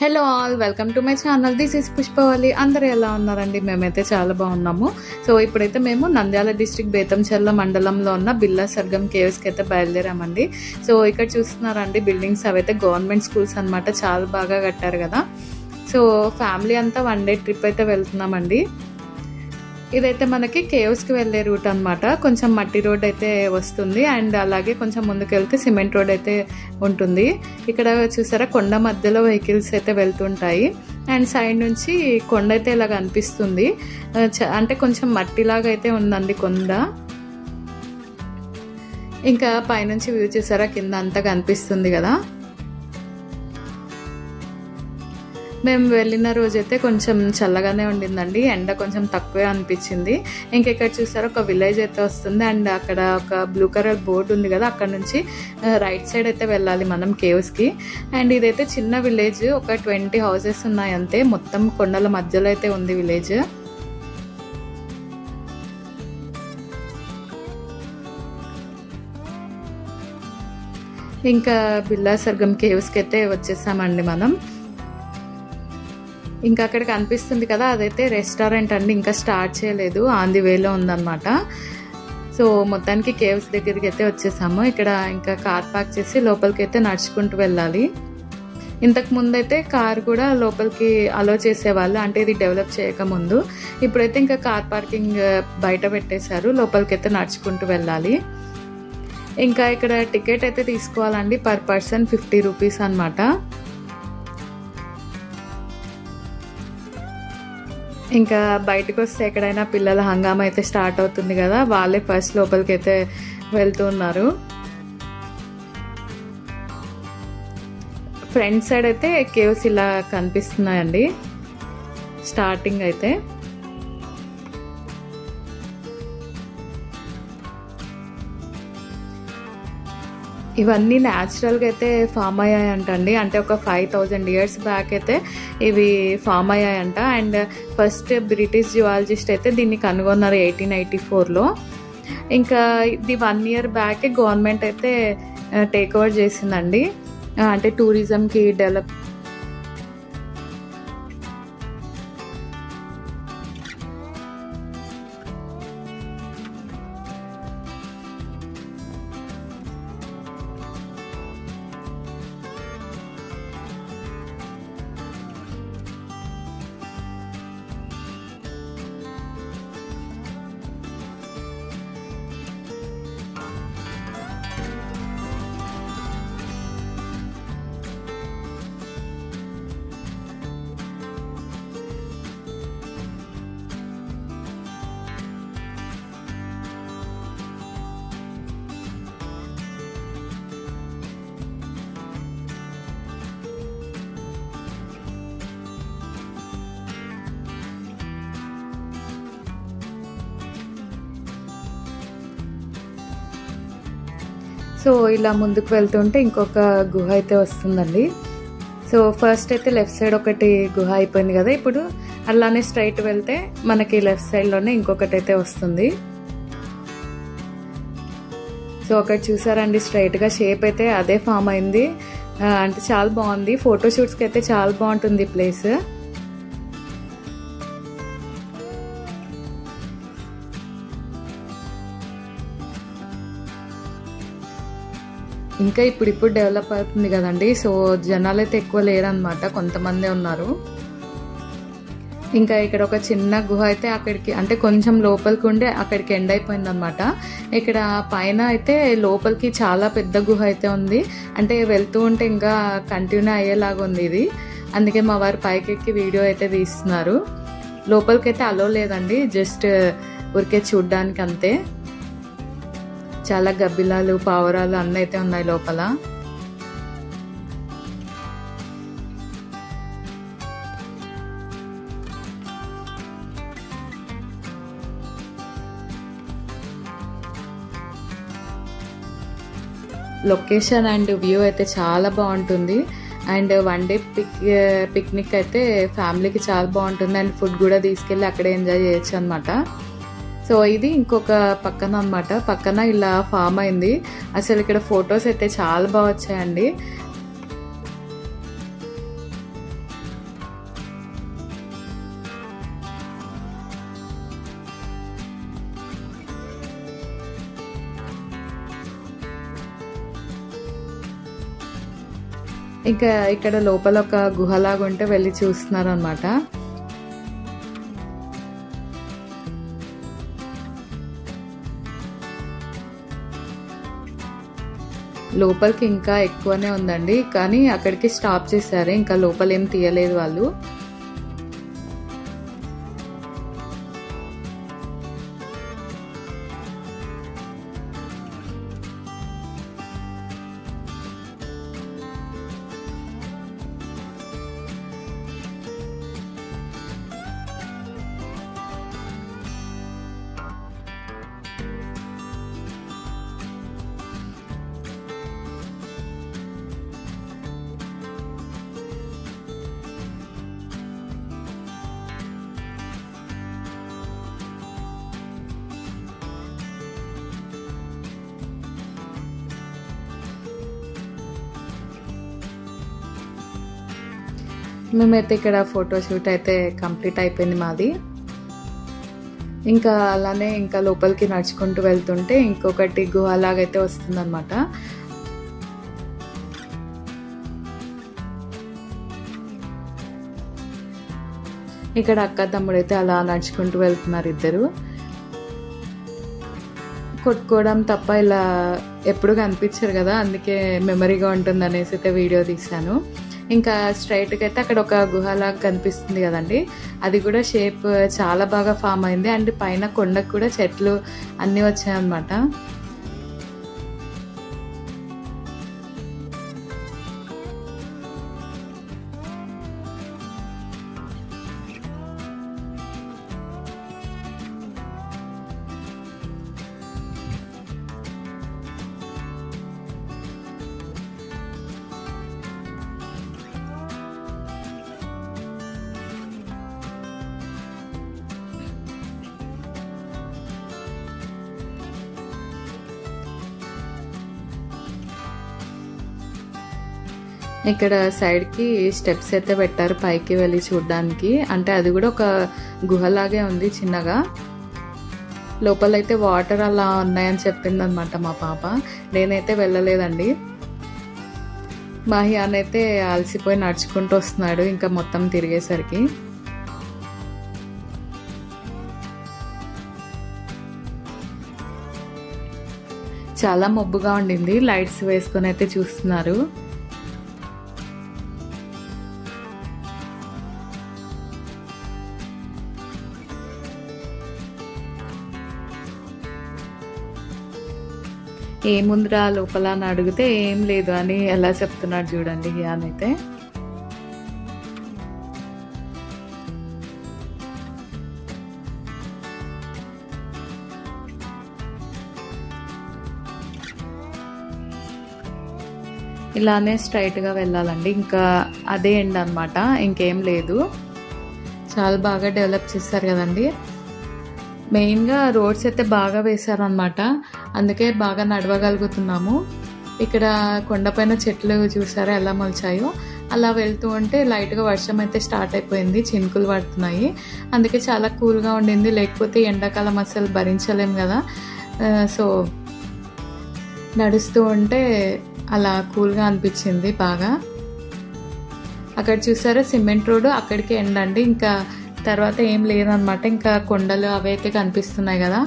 Hello all, welcome to my channel. This is Pushpavalli. అందరూ ఎలా ఉన్నారండి? మేమైతే చాలా బాగున్నాము. సో ఇప్పుడైతే మేము నంద్యాల డిస్ట్రిక్ట్ బేతంచెర్ల మండలంలో ఉన్న బిల్లా సర్గం కేవ్స్కి అయితే బయలుదేరామండి. సో ఇక్కడ చూస్తున్నారండి బిల్డింగ్స్, అవైతే గవర్నమెంట్ స్కూల్స్ అనమాట. చాలా బాగా కట్టారు కదా. సో ఫ్యామిలీ అంతా 1 డే ట్రిప్ అయితే వెళ్తున్నామండి. ఇదైతే మనకి కేవ్స్కి వెళ్ళే రూట్ అనమాట. కొంచెం మట్టి రోడ్ అయితే వస్తుంది అండ్ అలాగే కొంచెం ముందుకు వెళ్తే సిమెంట్ రోడ్ అయితే ఉంటుంది. ఇక్కడ చూసారా కొండ మధ్యలో వెహికల్స్ అయితే వెళ్తుంటాయి అండ్ సైడ్ నుంచి కొండ అయితే ఇలా కనిపిస్తుంది. అంటే కొంచెం మట్టిలాగా అయితే ఉందండి కొండ. ఇంకా పైనుంచి వ్యూ చూసారా, కింద అంతా కనిపిస్తుంది కదా. మేము వెళ్ళిన రోజైతే కొంచెం చల్లగానే ఉండిందండి, ఎండ కొంచెం తక్కువే అనిపించింది. ఇంకా ఇక్కడ చూసారా ఒక విలేజ్ అయితే వస్తుంది అండ్ అక్కడ ఒక బ్లూ కలర్ బోర్డు ఉంది కదా, అక్కడ నుంచి రైట్ సైడ్ అయితే వెళ్ళాలి మనం కేవ్స్కి. అండ్ ఇదైతే చిన్న విలేజ్, ఒక 20 హౌసెస్ ఉన్నాయి అంతే. మొత్తం కొండల మధ్యలో అయితే ఉంది విలేజ్. ఇంకా బిల్లా సర్గం కేవ్స్కి అయితే వచ్చేసామండి మనం. ఇంకా అక్కడ కనిపిస్తుంది కదా, అదైతే రెస్టారెంట్ అండి. ఇంకా స్టార్ట్ చేయలేదు, ఆన్ ది వేలో ఉందన్నమాట. సో మొత్తానికి కేవ్స్ దగ్గరికి అయితే వచ్చేసాము. ఇక్కడ ఇంకా కార్ పార్క్ చేసి లోపలికి అయితే నడుచుకుంటూ వెళ్ళాలి. ఇంతకు ముందు అయితే కార్ కూడా లోపలికి అలో చేసేవాళ్ళు, అంటే ఇది డెవలప్ చేయకముందు. ఇప్పుడైతే ఇంకా కార్ పార్కింగ్ బయట పెట్టేశారు, లోపలికి అయితే నడుచుకుంటూ వెళ్ళాలి. ఇంకా ఇక్కడ టికెట్ అయితే తీసుకోవాలండి, పర్ పర్సన్ 50 రూపీస్ అనమాట. ఇంకా బయటకు వస్తే ఎక్కడైనా పిల్లల హంగామా అయితే స్టార్ట్ అవుతుంది కదా, వాళ్ళే ఫస్ట్ లోపలికి అయితే వెళ్తూ ఉన్నారు. ఫ్రంట్ సైడ్ అయితే కేవ్స్ ఇలా కనిపిస్తున్నాయండి స్టార్టింగ్ అయితే. ఇవన్నీ న్యాచురల్గా అయితే ఫామ్ అయ్యాయంటండి. అంటే ఒక 5000 years బ్యాక్ అయితే ఇవి ఫామ్ అయ్యాయంట. అండ్ ఫస్ట్ బ్రిటిష్ జియాలజిస్ట్ అయితే దీన్ని కనుగొన్నారు 1884లో. ఇంకా ఇది 1 year బ్యాకే గవర్నమెంట్ అయితే టేక్ ఓవర్ చేసిందండి, అంటే టూరిజంకి డెవలప్. సో ఇలా ముందుకు వెళ్తుంటే ఇంకొక గుహ అయితే వస్తుందండి. సో ఫస్ట్ అయితే లెఫ్ట్ సైడ్ ఒకటి గుహ అయిపోయింది కదా, ఇప్పుడు అలానే స్ట్రైట్ వెళ్తే మనకి లెఫ్ట్ సైడ్లోనే ఇంకొకటి అయితే వస్తుంది. సో ఒకటి చూసారండి, స్ట్రైట్గా షేప్ అయితే అదే ఫామ్ అయింది. అంటే చాలా బాగుంది, ఫోటోషూట్స్కి అయితే చాలా బాగుంటుంది ఈ ప్లేస్. ఇంకా ఇప్పుడు డెవలప్ అవుతుంది కదండి, సో జనాలు అయితే ఎక్కువ లేరనమాట, కొంతమందే ఉన్నారు. ఇంకా ఇక్కడ ఒక చిన్న గుహ అయితే అక్కడికి అంటే కొంచెం లోపలికి ఉండే అక్కడికి ఎండ్ అయిపోయింది అనమాట. ఇక్కడ పైన అయితే లోపలికి చాలా పెద్ద గుహ అయితే ఉంది. అంటే వెళ్తూ ఉంటే ఇంకా కంటిన్యూ అయ్యేలాగా ఉంది ఇది. అందుకే మా వారు పైకి ఎక్కి వీడియో అయితే తీస్తున్నారు. లోపలికి అయితే అలో లేదండి, జస్ట్ ఊరికే చూడ్డానికి అంతే. చాలా గబ్బిలాలు పావురాలు అన్నీ అయితే ఉన్నాయి లోపల. లొకేషన్ అండ్ వ్యూ అయితే చాలా బాగుంటుంది. అండ్ వన్ డే పిక్నిక్ అయితే ఫ్యామిలీకి చాలా బాగుంటుంది. అండ్ ఫుడ్ కూడా తీసుకెళ్ళి అక్కడే ఎంజాయ్ చేయొచ్చు అనమాట. సో ఇది ఇంకొక పక్కన అనమాట. పక్కన ఇలా ఫామ్ అయింది. అసలు ఇక్కడ ఫొటోస్ అయితే చాలా బాగా వచ్చాయండి. ఇంకా ఇక్కడ లోపల ఒక గుహలాగా ఉంటే వెళ్ళి చూస్తున్నారు అనమాట. లోపలికి ఇంకా ఎక్కువనే ఉందండి, కానీ అక్కడికి స్టాప్ చేశారు. ఇంకా లోపల ఏం తీయలేదు వాళ్ళు. మేమైతే ఇక్కడ ఫోటోషూట్ అయితే కంప్లీట్ అయిపోయింది మాది. ఇంకా అలానే ఇంకా లోపలికి నడుచుకుంటూ వెళ్తుంటే ఇంకొకటి గుహలాగైతే వస్తుంది అనమాట. ఇక్కడ అక్క తమ్ముడైతే అలా నడుచుకుంటూ వెళ్తున్నారు ఇద్దరు. కొట్టుకోవడం తప్ప ఇలా ఎప్పుడు కనిపించారు కదా, అందుకే మెమరీగా ఉంటుంది అనేసి అయితే వీడియో తీశాను. ఇంకా స్ట్రైట్గా అయితే అక్కడ ఒక గుహలాగా కనిపిస్తుంది కదండి, అది కూడా షేప్ చాలా బాగా ఫామ్ అయింది. అండ్ పైన కొండకు కూడా చెట్లు అన్నీ వచ్చాయన్నమాట. ఇక్కడ సైడ్కి స్టెప్స్ అయితే పెట్టారు పైకి వెళ్ళి చూడడానికి. అంటే అది కూడా ఒక గుహలాగే ఉంది చిన్నగా. లోపలైతే వాటర్ అలా ఉన్నాయని చెప్పింది అనమాట మా పాప. నేనైతే వెళ్ళలేదండి. మా హియాన్ అయితే అలసిపోయి నడుచుకుంటూ వస్తున్నాడు ఇంకా మొత్తం తిరిగేసరికి. చాలా మబ్బుగా ఉండింది, లైట్స్ వేసుకొని అయితే చూస్తున్నారు. ఏముందిరా లోపల అని అడిగితే ఏం లేదు అని ఎలా చెప్తున్నాడు చూడండి హియాన్ అయితే. ఇలానే స్ట్రైట్గా వెళ్ళాలండి, ఇంకా అదే ఎండ్ అనమాట, ఇంకేం లేదు. చాలా బాగా డెవలప్ చేస్తారు కదండి. మెయిన్గా రోడ్స్ అయితే బాగా వేశారనమాట, అందుకే బాగా నడవగలుగుతున్నాము. ఇక్కడ కొండపైన చెట్లు చూసారా ఎలా మొలిచాయో. అలా వెళ్తూ ఉంటే లైట్గా వర్షం అయితే స్టార్ట్ అయిపోయింది, చినుకులు పడుతున్నాయి. అందుకే చాలా కూల్గా ఉండింది, లేకపోతే ఎండాకాలం అసలు భరించలేం కదా. సో నడుస్తూ ఉంటే అలా కూల్గా అనిపించింది బాగా. అక్కడ చూసారా సిమెంట్ రోడ్డు, అక్కడికి ఎండ్ అండి. ఇంకా తర్వాత ఏం లేదనమాట, ఇంకా కొండలు అవి అయితే కనిపిస్తున్నాయి కదా.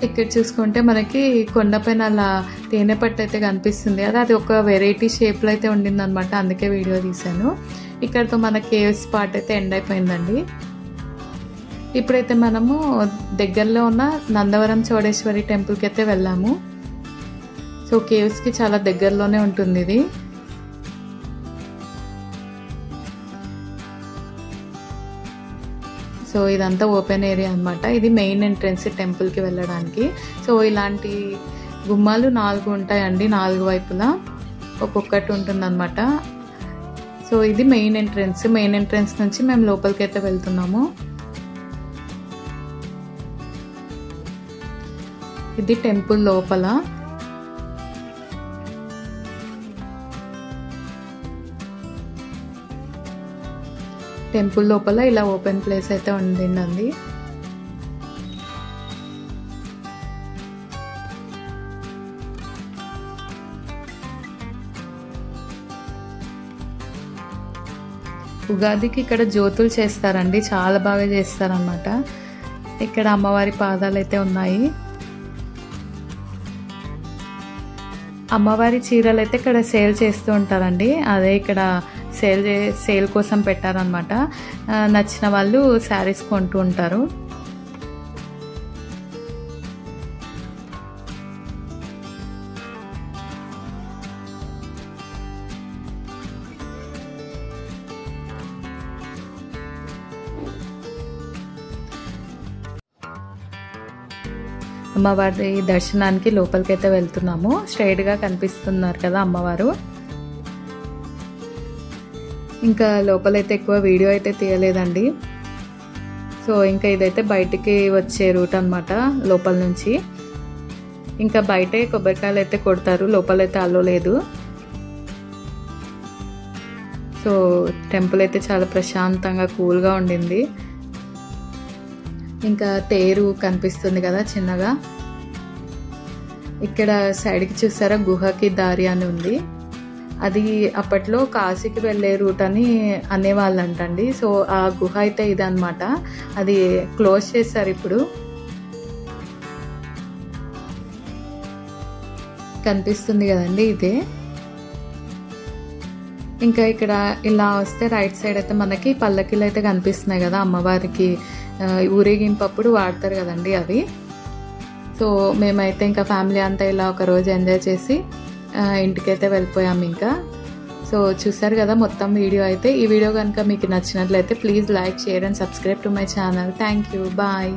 ఇక్కడ చూసుకుంటే మనకి కొండపైన అలా తేనె పట్టు అయితే కనిపిస్తుంది కదా, అది ఒక వెరైటీ షేప్లో అయితే ఉండింది అనమాట, అందుకే వీడియో తీశాను. ఇక్కడతో మన కేవ్స్ పార్ట్ అయితే ఎండ్ అయిపోయిందండి. ఇప్పుడైతే మనము దగ్గరలో ఉన్న నందవరం చౌడేశ్వరి టెంపుల్కి అయితే వెళ్ళాము. సో కేవ్స్కి చాలా దగ్గరలోనే ఉంటుంది ఇది. సో ఇదంతా ఓపెన్ ఏరియా అనమాట. ఇది మెయిన్ ఎంట్రన్స్ టెంపుల్కి వెళ్ళడానికి. సో ఇలాంటి గుమ్మాలు 4 ఉంటాయండి, 4 వైపులా ఒక్కొక్కటి ఉంటుందన్నమాట. సో ఇది మెయిన్ ఎంట్రన్స్. మెయిన్ ఎంట్రన్స్ నుంచి మేము లోపలికి అయితే వెళ్తున్నాము. ఇది టెంపుల్ లోపల. టెంపుల్ లోపల ఇలా ఓపెన్ ప్లేస్ అయితే ఉండిందండి. ఉగాదికి ఇక్కడ జ్యోతులు చేస్తారండి, చాలా బాగా చేస్తారనమాట. ఇక్కడ అమ్మవారి పాదాలు అయితే ఉన్నాయి. అమ్మవారి చీరలు అయితే ఇక్కడ సేల్ చేస్తూ ఉంటారండి, అదే ఇక్కడ సేల్ కోసం పెట్టారనమాట. నచ్చిన వాళ్ళు శారీస్ కొంటూ ఉంటారు. అమ్మవారి దర్శనానికి లోపలికి అయితే వెళ్తున్నాము. స్ట్రైట్గా కనిపిస్తున్నారు కదా అమ్మవారు. ఇంకా లోపలైతే ఎక్కువ వీడియో అయితే తీయలేదండి. సో ఇంకా ఇదైతే బయటికి వచ్చే రూట్ అనమాట లోపల నుంచి. ఇంకా బయటే కొబ్బరికాయలు అయితే కొడతారు, లోపలైతే అలో లేదు. సో టెంపుల్ అయితే చాలా ప్రశాంతంగా కూల్గా ఉండింది. ఇంకా తేరు కనిపిస్తుంది కదా చిన్నగా. ఇక్కడ సైడ్కి చూసారా గుహకి దారి అని ఉంది. అది అప్పట్లో కాశీకి వెళ్ళే రూట్ అని అనేవాళ్ళంటండి. సో ఆ గుహ అయితే ఇదన్నమాట, అది క్లోజ్ చేస్తారు ఇప్పుడు. కనిపిస్తుంది కదండి ఇదే. ఇంకా ఇక్కడ ఇలా వస్తే రైట్ సైడ్ అయితే మనకి పల్లకీలు అయితే కనిపిస్తున్నాయి కదా, అమ్మవారికి ఊరేగింపు అప్పుడు వాడతారు కదండి అవి. సో మేమైతే ఇంకా ఫ్యామిలీ అంతా ఇలా ఒక రోజు ఎంజాయ్ చేసి ఇంటికైతే వెళ్ళిపోయాము ఇంకా. సో చూసారు కదా మొత్తం వీడియో అయితే. ఈ వీడియో కనుక మీకు నచ్చినట్లయితే please like, share and subscribe to my channel. Thank you, bye.